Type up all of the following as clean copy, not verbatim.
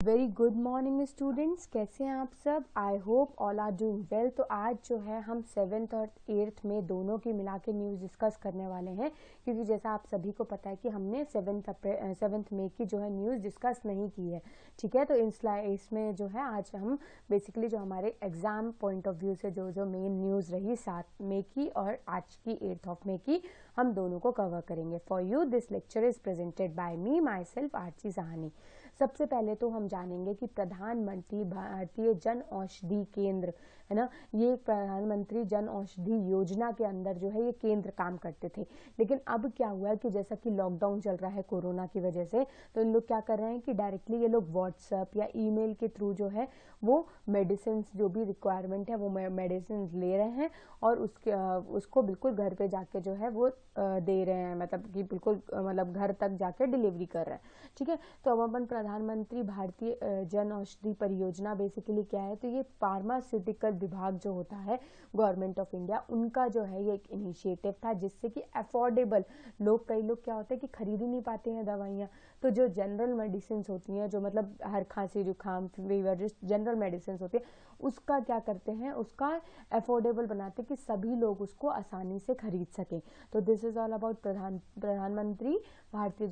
Very good morning students, कैसे हैं आप सब। I hope all are doing well. तो आज जो है हम 7th और 8th में दोनों की मिला के न्यूज़ डिस्कस करने वाले हैं, क्योंकि जैसा आप सभी को पता है कि हमने 7th मई की जो है न्यूज़ डिस्कस नहीं की है। ठीक है, तो इसमें जो है आज हम बेसिकली जो हमारे एग्जाम पॉइंट ऑफ व्यू से जो मेन न्यूज़ रही 7 मई की और आज की 8th ऑफ मई की, हम दोनों को कवर करेंगे। For you this lecture is presented by me myself Aarti Sahni. सबसे पहले तो हम जानेंगे कि प्रधानमंत्री भारतीय जन औषधि केंद्र है ना, ये प्रधानमंत्री जन औषधि योजना के अंदर जो है ये केंद्र काम करते थे। लेकिन अब क्या हुआ है कि जैसा कि लॉकडाउन चल रहा है कोरोना की वजह से, तो इन लोग क्या कर रहे हैं कि डायरेक्टली ये लोग व्हाट्सएप या ईमेल के थ्रू जो है वो मेडिसिन जो भी रिक्वायरमेंट है वो मेडिसिन ले रहे हैं और उसको बिल्कुल घर पे जाके जो है वो दे रहे हैं, मतलब कि बिल्कुल मतलब घर तक जाके डिलीवरी कर रहे हैं। ठीक है, तो अब अपन प्रधानमंत्री भारतीय जन औषधि परियोजना बेसिकली क्या है, तो ये फार्मास्यूटिकल विभाग जो होता है गवर्नमेंट ऑफ इंडिया, उनका जो है ये एक इनिशिएटिव था जिससे कि अफोर्डेबल कई लोग क्या होता है कि खरीद ही नहीं पाते हैं दवाइयाँ। तो जो जनरल मेडिसिन होती हैं, जो मतलब हर खांसी जुकाम फीवर जो जनरल मेडिसिन होती है, उसका क्या करते हैं, उसका अफोर्डेबल बनाते कि सभी लोग उसको आसानी से खरीद सकें। तो दिस इज ऑल अबाउट प्रधानमंत्री भारतीय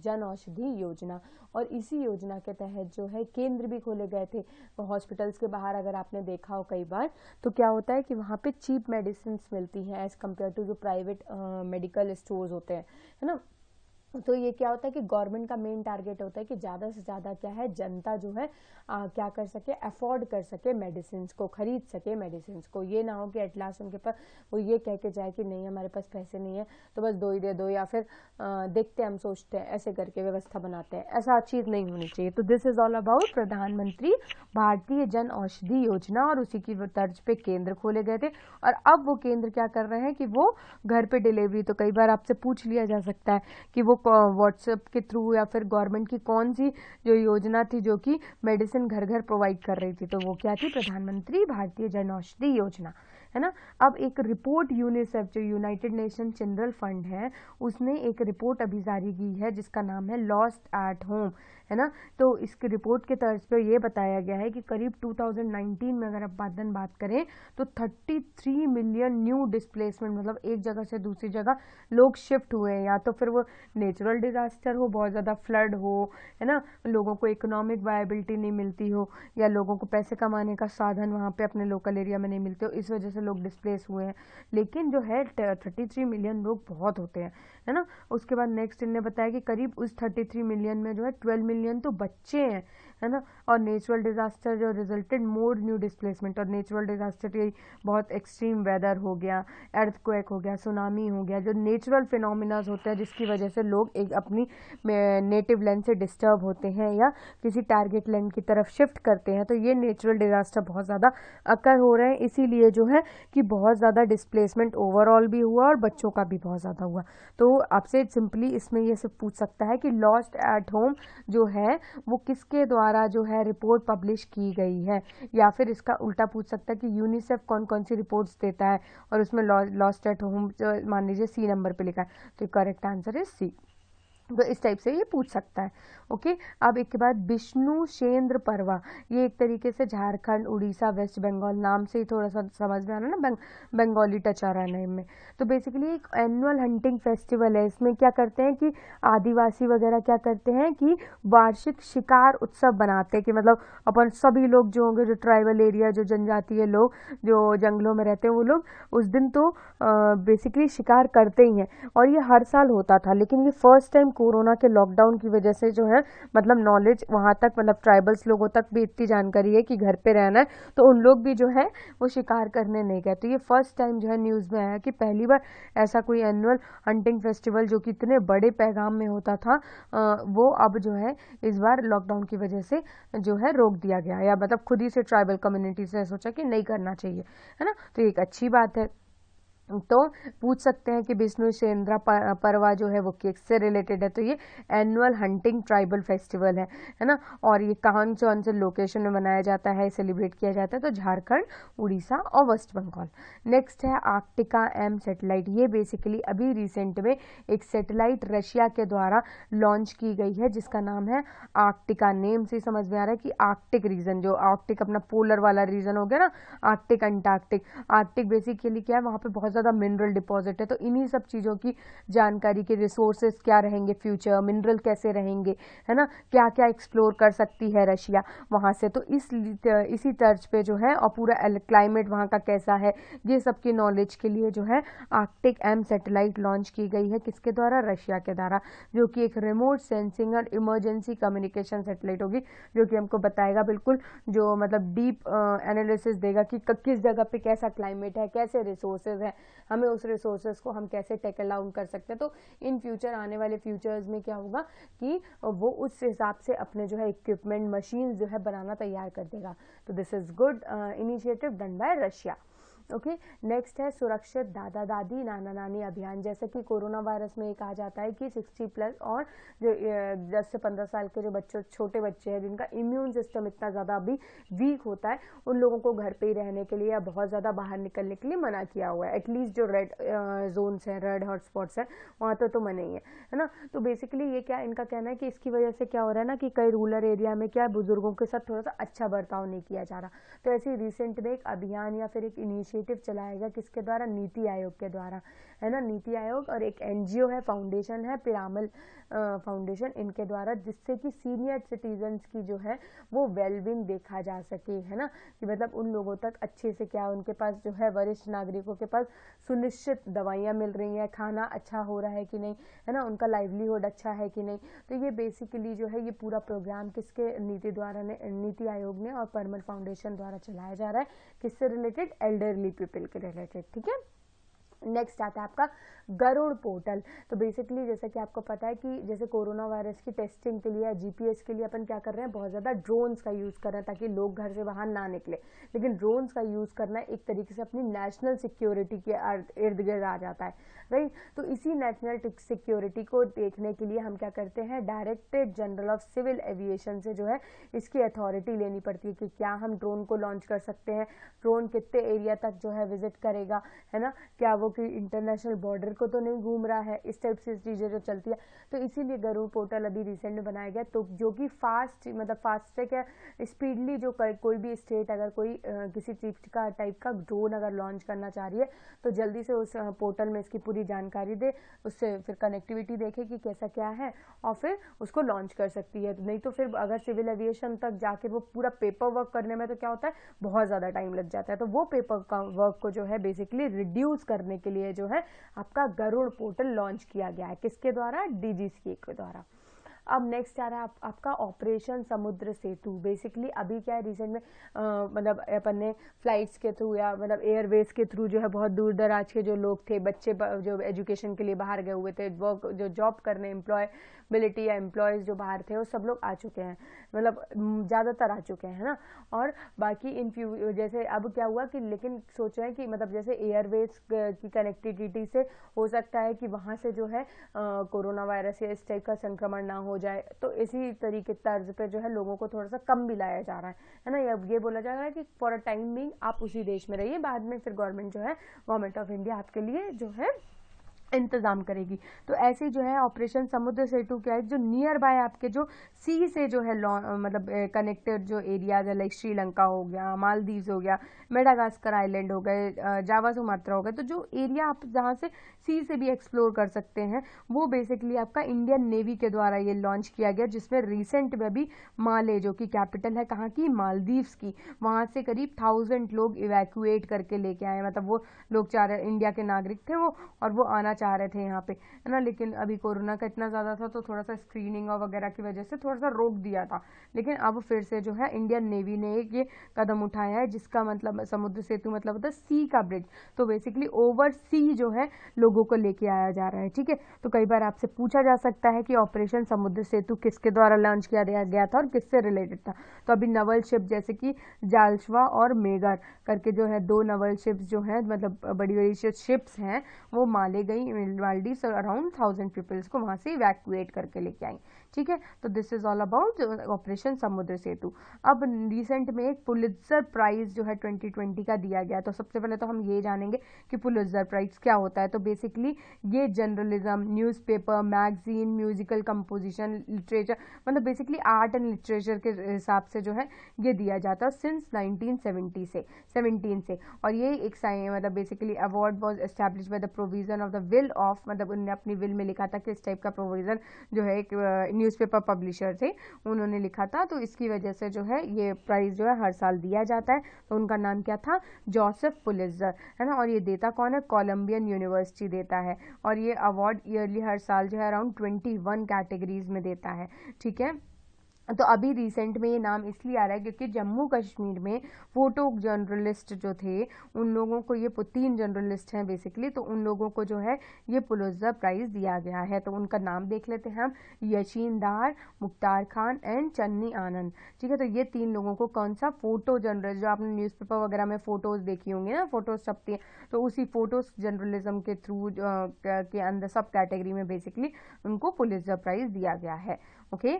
जन औषधि योजना। और इसी योजना के तहत जो है केंद्र भी खोले गए थे। तो हॉस्पिटल्स के बाहर अगर आपने देखा हो कई बार, तो क्या होता है कि वहाँ पे चीप मेडिसिन मिलती हैं एज कम्पेयर टू जो प्राइवेट मेडिकल स्टोर्स होते हैं, है ना। तो ये क्या होता है कि गवर्नमेंट का मेन टारगेट होता है कि ज़्यादा से ज़्यादा क्या है, जनता जो है क्या कर सके, अफोर्ड कर सके मेडिसिन को, खरीद सके मेडिसिन को। ये ना हो कि एट लास्ट उनके पास वो ये कह के जाए कि नहीं हमारे पास पैसे नहीं है तो बस दो ही दे दो, या फिर देखते हम सोचते हैं, ऐसे करके व्यवस्था बनाते हैं। ऐसा चीज़ नहीं होनी चाहिए। तो दिस इज ऑल अबाउट प्रधानमंत्री भारतीय जन औषधि योजना, और उसी की तर्ज पे केंद्र खोले गए थे। और अब वो केंद्र क्या कर रहे हैं कि वो घर पे डिलीवरी, तो कई बार आपसे पूछ लिया जा सकता है कि वो व्हाट्सएप के थ्रू या फिर गवर्नमेंट की कौन सी जो योजना थी जो कि मेडिसिन घर घर प्रोवाइड कर रही थी, तो वो क्या थी, प्रधानमंत्री भारतीय जन औषधि योजना, है ना। अब एक रिपोर्ट यूनिसेफ जो यूनाइटेड नेशन चिल्ड्रन फंड है, उसने एक रिपोर्ट अभी जारी की है जिसका नाम है लॉस्ट एट होम, है ना। तो इसकी रिपोर्ट के तर्ज पर यह बताया गया है कि करीब 2019 में अगर अपन बात करें तो 33 मिलियन न्यू डिस्प्लेसमेंट, मतलब एक जगह से दूसरी जगह लोग शिफ्ट हुए हैं, या तो फिर वो नेचुरल डिजास्टर हो, बहुत ज़्यादा फ्लड हो, है ना, लोगों को इकोनॉमिक वायबिलिटी नहीं मिलती हो, या लोगों को पैसे कमाने का साधन वहाँ पे अपने लोकल एरिया में नहीं मिलते हो, इस वजह से लोग डिस्प्लेस हुए हैं। लेकिन जो है 33 मिलियन लोग बहुत होते हैं, है ना। उसके बाद नेक्स्ट इन्होंने बताया कि करीब उस 33 मिलियन में जो है 12 मिलियन तो बच्चे हैं, है ना। और नेचुरल डिजास्टर जो रिजल्टेड मोर न्यू डिस्प्लेसमेंट, और नेचुरल डिजास्टर ये बहुत एक्सट्रीम वेदर हो गया, अर्थक्वेक हो गया, सुनामी हो गया, जो नेचुरल फिनोमिनाज होते हैं जिसकी वजह से लोग एक अपनी नेटिव लैंड से डिस्टर्ब होते हैं या किसी टारगेट लैंड की तरफ शिफ्ट करते हैं, तो ये नेचुरल डिजास्टर बहुत ज़्यादा अकर हो रहे हैं। इसीलिए जो है कि बहुत ज़्यादा डिस्प्लेसमेंट ओवरऑल भी हुआ और बच्चों का भी बहुत ज़्यादा हुआ। तो आपसे सिंपली इसमें ये सब पूछ सकता है कि लॉस्ट एट होम जो है वो किसके द्वारा जो है रिपोर्ट पब्लिश की गई है, या फिर इसका उल्टा पूछ सकता है कि यूनिसेफ कौन कौन सी रिपोर्ट्स देता है और उसमें लॉस्ट एट होम मान लीजिए सी नंबर पे लिखा है, तो करेक्ट आंसर इज सी। तो इस टाइप से ये पूछ सकता है। ओके, अब एक के बाद विष्णु शेंद्र परवा, ये एक तरीके से झारखंड, उड़ीसा, वेस्ट बंगाल, नाम से ही थोड़ा सा समझ में आना ना, बंगाली टच आ रहा है नेम में। तो बेसिकली एक एनुअल हंटिंग फेस्टिवल है। इसमें क्या करते हैं कि आदिवासी वगैरह क्या करते हैं कि वार्षिक शिकार उत्सव बनाते हैं, कि मतलब अपन सभी लोग जो होंगे, जो ट्राइबल एरिया, जो जनजातीय लोग जो जंगलों में रहते हैं, वो लोग उस दिन तो बेसिकली शिकार करते ही हैं। और ये हर साल होता था, लेकिन ये फर्स्ट टाइम कोरोना के लॉकडाउन की वजह से जो है, मतलब नॉलेज वहाँ तक, मतलब ट्राइबल्स लोगों तक भी इतनी जानकारी है कि घर पे रहना है, तो उन लोग भी जो है वो शिकार करने नहीं गए। तो ये फर्स्ट टाइम जो है न्यूज़ में आया कि पहली बार ऐसा कोई एनुअल हंटिंग फेस्टिवल जो कि इतने बड़े पैगाम में होता था, वो अब जो है इस बार लॉकडाउन की वजह से जो है रोक दिया गया, या मतलब खुद ही से ट्राइबल कम्युनिटी से सोचा कि नहीं करना चाहिए, है ना। तो एक अच्छी बात है। तो पूछ सकते हैं कि विष्णु सेंद्रा परवा जो है वो किससे रिलेटेड है, तो ये एनुअल हंटिंग ट्राइबल फेस्टिवल है ना। और ये कौन से लोकेशन में मनाया जाता है, सेलिब्रेट किया जाता है, तो झारखंड, उड़ीसा और वेस्ट बंगाल। नेक्स्ट है आर्कटिका एम सैटेलाइट। ये बेसिकली अभी रिसेंट में एक सैटेलाइट रशिया के द्वारा लॉन्च की गई है जिसका नाम है आर्कटिका। नेम से समझ में आ रहा है कि आर्कटिक रीजन, जो आर्कटिक अपना पोलर वाला रीजन हो गया ना, आर्कटिक अंटार्कटिक। आर्कटिक बेसिकली क्या है, वहाँ पे बहुत ज़्यादा मिनरल डिपॉजिट है, तो इन्हीं सब चीज़ों की जानकारी के रिसोर्सेज क्या रहेंगे फ्यूचर, मिनरल कैसे रहेंगे, है ना, क्या क्या एक्सप्लोर कर सकती है रशिया वहाँ से, तो इसी तर्ज पे जो है, और पूरा क्लाइमेट वहाँ का कैसा है, ये सब की नॉलेज के लिए जो है आर्कटिक एम सैटेलाइट लॉन्च की गई है। किसके द्वारा? रशिया के द्वारा, जो कि एक रिमोट सेंसिंग और इमरजेंसी कम्युनिकेशन सैटेलाइट होगी, जो कि हमको बताएगा बिल्कुल, जो मतलब डीप एनालिसिस देगा कि किस जगह पे कैसा क्लाइमेट है, कैसे रिसोर्सेज है, हमें उस रिसोर्सेज को हम कैसे टेकल डाउन कर सकते हैं। तो इन फ्यूचर, आने वाले फ्यूचर्स में क्या होगा कि वो उस हिसाब से अपने जो है इक्विपमेंट, मशीन जो है बनाना तैयार कर देगा। तो this is good initiative done by Russia. Okay, next है सुरक्षित दादा दादी नाना नानी अभियान। जैसे कि कोरोना वायरस में ये कहा जाता है कि 60+ और जो 10 से 15 साल के जो बच्चे, छोटे बच्चे हैं जिनका इम्यून सिस्टम इतना ज़्यादा अभी वीक होता है, उन लोगों को घर पे ही रहने के लिए या बहुत ज़्यादा बाहर निकलने के लिए मना किया हुआ है। एटलीस्ट जो रेड जोन्स हैं, रेड हॉटस्पॉट्स हैं, वहाँ तो मना ही है ना। तो बेसिकली ये क्या इनका कहना है कि इसकी वजह से क्या हो रहा है ना कि कई रूरल एरिया में क्या है, बुजुर्गों के साथ थोड़ा सा अच्छा बर्ताव नहीं किया जा रहा। तो ऐसे रिसेंट में एक अभियान या फिर एक इनिशिएटिव चलाया गया, किसके द्वारा? नीति आयोग के द्वारा, है ना। नीति आयोग और एक एनजीओ है, फाउंडेशन है, पिरामल फाउंडेशन, इनके द्वारा, जिससे कि सीनियर सिटीजन्स की जो है वो वेलबींग देखा जा सके, है ना, कि मतलब उन लोगों तक अच्छे से क्या उनके पास जो है, वरिष्ठ नागरिकों के पास सुनिश्चित दवाइयाँ मिल रही हैं, खाना अच्छा हो रहा है कि नहीं, है ना, उनका लाइवलीहुड अच्छा है कि नहीं। तो ये बेसिकली जो है ये पूरा प्रोग्राम किसके नीति आयोग ने और परमल फाउंडेशन द्वारा चलाया जा रहा है। किससे रिलेटेड? एल्डरली पीपल के रिलेटेड, ठीक है। नेक्स्ट आता है आपका गरुड़ पोर्टल। तो बेसिकली जैसा कि आपको पता है कि जैसे कोरोना वायरस की टेस्टिंग के लिए, जीपीएस के लिए अपन क्या कर रहे हैं, बहुत ज़्यादा ड्रोन्स का यूज़ कर रहे हैं ताकि लोग घर से बाहर ना निकले। लेकिन ड्रोन्स का यूज़ करना एक तरीके से अपनी नेशनल सिक्योरिटी के इर्द गिर्द आ जाता है, राइट। तो इसी नेशनल सिक्योरिटी को देखने के लिए हम क्या करते हैं, directorate general of civil aviation से जो है इसकी अथॉरिटी लेनी पड़ती है कि क्या हम ड्रोन को लॉन्च कर सकते हैं, ड्रोन कितने एरिया तक जो है विजिट करेगा, है ना, क्या वो कि इंटरनेशनल बॉर्डर को तो नहीं घूम रहा है, इस टाइप से चीज़ें जो चलती है। तो इसीलिए गरुड़ पोर्टल अभी रिसेंट में बनाया गया, तो जो कि फास्ट है, स्पीडली जो कोई भी स्टेट अगर कोई किसी चीज का टाइप का ड्रोन अगर लॉन्च करना चाह रही है, तो जल्दी से उस पोर्टल में इसकी पूरी जानकारी दे, उससे फिर कनेक्टिविटी देखे कि कैसा क्या है, और फिर उसको लॉन्च कर सकती है। नहीं तो फिर अगर सिविल एविएशन तक जाके वो पूरा पेपर वर्क करने में तो क्या होता है, बहुत ज़्यादा टाइम लग जाता है। तो वो पेपर का वर्क को जो है बेसिकली रिड्यूस करने के लिए जो है आपका गरुड़ पोर्टल लॉन्च किया गया है। किसके द्वारा? डीजीसीए के द्वारा। अब नेक्स्ट आ रहा है आपका ऑपरेशन समुद्र सेतु। बेसिकली अभी क्या है, रिसेंट में मतलब अपन ने फ्लाइट्स के थ्रू या मतलब एयरवेज के थ्रू जो है बहुत दूर दराज के जो लोग थे, बच्चे जो एजुकेशन के लिए बाहर गए हुए थे, वर्क जो जॉब करने, एम्प्लॉयबिलिटी या एम्प्लॉयज़ जो बाहर थे, वो सब लोग आ चुके हैं, मतलब ज़्यादातर आ चुके हैं, है ना। और बाकी इन फ्यू जैसे अब क्या हुआ कि, लेकिन सोच रहे हैं कि मतलब जैसे एयरवेज की कनेक्टिविटी से हो सकता है कि वहाँ से जो है कोरोना वायरस या इस टाइप का संक्रमण ना हो जाए, तो इसी तरीके तर्ज पे जो है लोगों को थोड़ा सा कम भी लाया जा रहा है ना। ये बोला जा रहा है कि फॉर अ टाइम बिंग आप उसी देश में रहिए, बाद में फिर गवर्नमेंट ऑफ इंडिया आपके लिए जो है इंतजाम करेगी। तो ऐसे जो है ऑपरेशन समुद्र सेतु क्या है, जो नियर बाय आपके जो सी से जो है मतलब कनेक्टेड जो एरियाज है, लाइक श्रीलंका हो गया, मालदीव्स हो गया, मेडागास्कर आइलैंड हो गए, जावा सुमात्रा हो गए, तो जो एरिया आप जहाँ से सी से भी एक्सप्लोर कर सकते हैं, वो बेसिकली आपका इंडियन नेवी के द्वारा ये लॉन्च किया गया, जिसमें रिसेंट में भी माले, जो कि कैपिटल है कहाँ की, मालदीव्स की, वहाँ से करीब 1000 लोग इवैक्यूएट करके लेके आए, मतलब वो लोग इंडिया के नागरिक थे वो, और वो आना चाह रहे थे यहाँ पे, है ना, लेकिन अभी कोरोना का इतना ज़्यादा था तो थोड़ा सा स्क्रीनिंग और वगैरह की वजह से थोड़ा सा रोक दिया था। लेकिन अब फिर से जो है इंडियन नेवी ने एक ये कदम उठाया है, जिसका मतलब समुद्र सेतु मतलब होता है सी का ब्रिज, तो बेसिकली ओवर सी जो है लोगों को लेके आया जा रहा है। ठीक है, तो कई बार आपसे पूछा जा सकता है कि ऑपरेशन समुद्र सेतु किसके द्वारा लॉन्च किया गया था और किससे रिलेटेड था। तो अभी नवल शिप जैसे कि जालश्वा और मेगर करके जो है 2 नवल शिप्स जो है मतलब बड़ी बड़ी शिप्स हैं, वो मालदीव्स अराउंड 1000 पीपल्स को वहां से इवैक्यूएट करके लेके आई। ठीक है, तो this is all about operation समुद्र सेतु। अब रिसेंट में एक पुलित्जर प्राइज जो है 2020 का दिया गया। तो सबसे पहले तो हम ये जानेंगे कि पुलित्जर प्राइज क्या होता है। तो बेसिकली ये journalism, newspaper, magazine, musical composition, literature, मतलब बेसिकली आर्ट एंड लिटरेचर के हिसाब से जो है ये दिया जाता है सिंस 1917 से। और ये एक मतलब basically award was establish by the provision of the will of, मतलब उन्होंने अपनी विल में लिखा था कि इस टाइप का प्रोविजन जो है एक न्यूज़पेपर पब्लिशर थे उन्होंने लिखा था, तो इसकी वजह से जो है ये प्राइज जो है हर साल दिया जाता है। तो उनका नाम क्या था? जोसेफ पुलित्जर, है ना। और ये देता कौन है? कोलंबियन यूनिवर्सिटी देता है। और ये अवार्ड ईयरली हर साल जो है अराउंड 21 कैटेगरीज में देता है। ठीक है, तो अभी रिसेंट में ये नाम इसलिए आ रहा है क्योंकि जम्मू कश्मीर में फोटो जर्नलिस्ट जो थे उन लोगों को, ये 3 जर्नलिस्ट हैं बेसिकली, तो उन लोगों को जो है ये पुलित्जर प्राइज दिया गया है। तो उनका नाम देख लेते हैं हम, यशीन दार, मुख्तार खान एंड चन्नी आनंद। ठीक है, तो ये 3 लोगों को कौन सा? फोटो जर्नलिस्ट, जो आपने न्यूज़पेपर वगैरह में फोटोज देखी होंगी ना, फोटोज छपती हैं, तो उसी फोटोज जर्नलिज्म के थ्रू के अंदर सब कैटेगरी में बेसिकली उनको पुलित्जर प्राइज दिया गया है। ओके,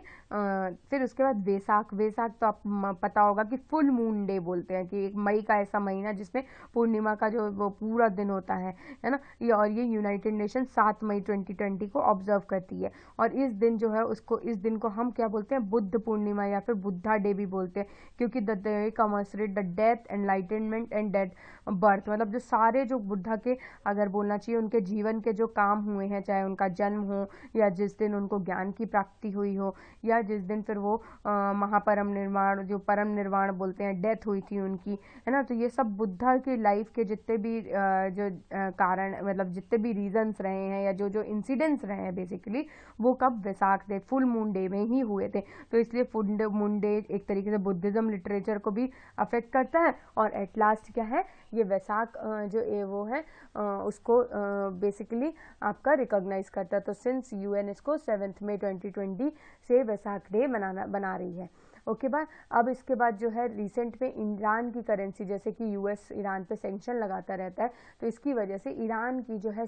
फिर उसके बाद वैसाख। वैसाख तो आप पता होगा कि फुल मून डे बोलते हैं, कि एक मई का ऐसा महीना जिसमें पूर्णिमा का जो वो पूरा दिन होता है ना। और ये यूनाइटेड नेशन 7 मई 2020 को ऑब्जर्व करती है। और इस दिन जो है इस दिन को हम क्या बोलते हैं? बुद्ध पूर्णिमा या फिर बुद्धा डे भी बोलते हैं, क्योंकि the day commemorate the death, enlightenment and death birth, मतलब जो सारे जो बुद्धा के अगर बोलना चाहिए उनके जीवन के जो काम हुए हैं, चाहे उनका जन्म हो या जिस दिन उनको ज्ञान की प्राप्ति हुई हो, या जिस दिन फिर वो महापरम निर्वाण, जो परम निर्वाण बोलते हैं, डेथ हुई थी उनकी, है ना। तो ये सब बुद्धा की लाइफ के जितने भी जो कारण, मतलब जितने भी रीजंस रहे हैं या जो जो इंसिडेंट्स रहे हैं बेसिकली, वो कब? Vaisakh day, full moon day में ही हुए थे। तो इसलिए फुल मून डे एक तरीके से बुद्धिज्म लिटरेचर को भी अफेक्ट करता है। और एट लास्ट क्या है? ये वैसाख जो वो है उसको बेसिकली आपका रिकॉग्नाइज करता है। तो सिंस यूएन इसको 7 मई 2020 से वैसाख डे बना रही है। Okay bye. अब इसके बाद जो है रिसेंट में ईरान की करेंसी, जैसे कि यूएस ईरान पे सैंक्शन लगाता रहता है, तो इसकी वजह से ईरान की जो है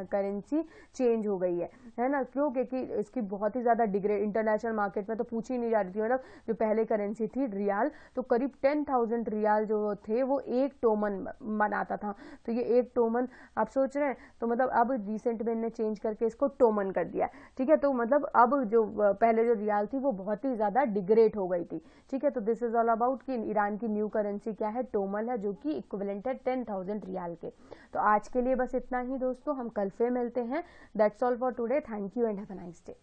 करेंसी चेंज हो गई है ना। क्यों? क्योंकि इसकी बहुत ही ज़्यादा डिग्रेड, इंटरनेशनल मार्केट में तो पूछी नहीं जा रही थी। मतलब जो पहले करेंसी थी रियाल, तो करीब 10,000 रियाल जो थे वो 1 टोमन बनाता था। तो ये 1 टोमन आप सोच रहे हैं, तो मतलब अब रिसेंट में इन्हें चेंज करके इसको टोमन कर दिया। ठीक है, तो मतलब अब जो पहले जो रियाल थी वो बहुत ही ज़्यादा डिग्रेड हो गई थी। ठीक है, तो दिस इज ऑल अबाउट कि ईरान की न्यू करेंसी क्या है? टोमन है, जो कि इक्विवेलेंट है 10,000 रियाल के। तो आज के लिए बस इतना ही दोस्तों, हम कल फिर मिलते हैं। That's all for today. Thank you and have a nice day.